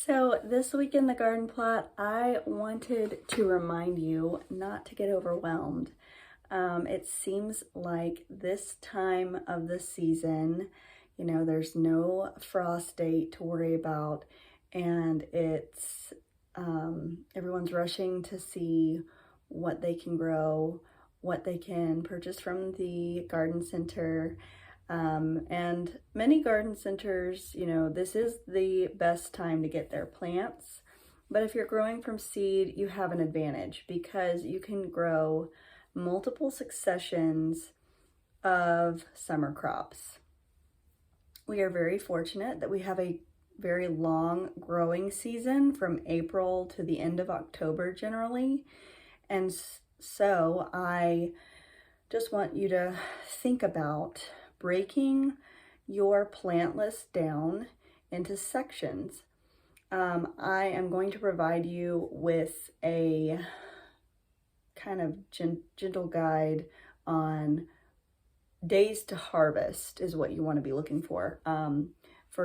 So this week in the garden plot, I wanted to remind you not to get overwhelmed. It seems like this time of the season, there's no frost date to worry about, and it's everyone's rushing to see what they can grow, what they can purchase from the garden center. And many garden centers, this is the best time to get their plants. But if you're growing from seed, you have an advantage because you can grow multiple successions of summer crops. We are very fortunate that we have a very long growing season from April to the end of October generally. And so I just want you to think about breaking your plant list down into sections. I am going to provide you with a kind of gentle guide on days to harvest is what you want to be looking for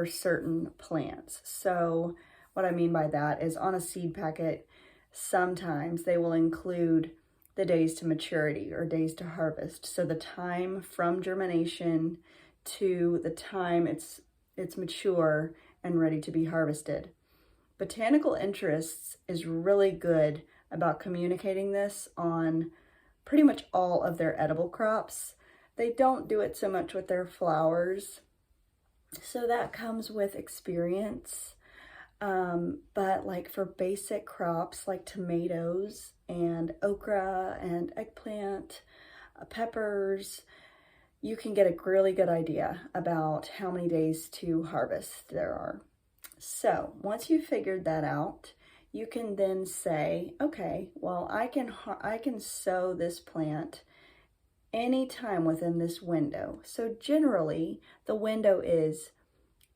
certain plants. So what I mean by that is on a seed packet, sometimes they will include the days to maturity or days to harvest. So the time from germination to the time it's mature and ready to be harvested. Botanical Interests is really good about communicating this on pretty much all of their edible crops. They don't do it so much with their flowers. So that comes with experience. But like for basic crops like tomatoes and okra and eggplant, peppers, you can get a really good idea about how many days to harvest there are. So once you've figured that out, you can then say, okay, well, I can sow this plant anytime within this window. So generally, the window is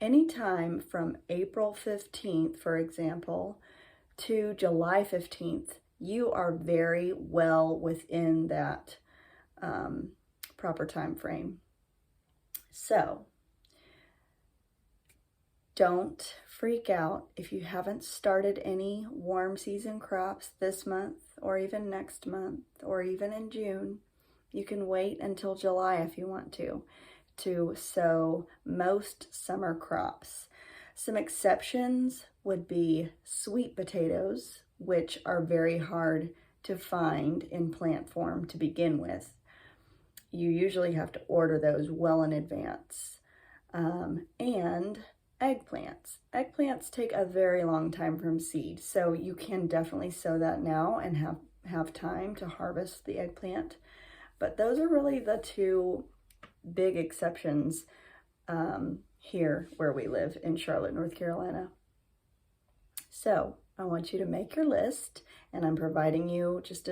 anytime from April 15th, for example, to July 15th, you are very well within that proper time frame. So don't freak out if you haven't started any warm season crops this month or even next month or even in June. You can wait until July if you want to sow most summer crops. Some exceptions would be sweet potatoes, which are very hard to find in plant form to begin with. You usually have to order those well in advance. And eggplants. Eggplants take a very long time from seed, so you can definitely sow that now and have time to harvest the eggplant. But those are really the two big exceptions here where we live in Charlotte, North Carolina. So I want you to make your list, and I'm providing you just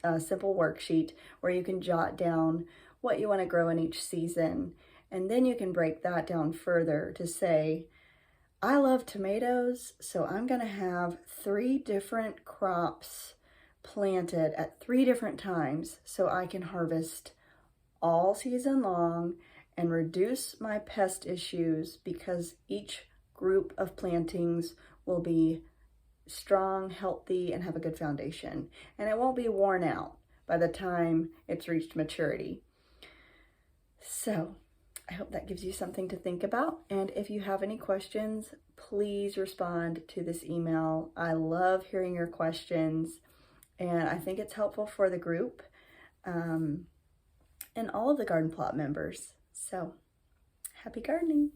a simple worksheet where you can jot down what you want to grow in each season, and then you can break that down further to say, I love tomatoes, so I'm going to have 3 different crops planted at 3 different times so I can harvest all season long and reduce my pest issues because each group of plantings will be strong, healthy, and have a good foundation. And it won't be worn out by the time it's reached maturity. So I hope that gives you something to think about. And if you have any questions, please respond to this email. I love hearing your questions, and I think it's helpful for the group and all of the garden plot members. So happy gardening.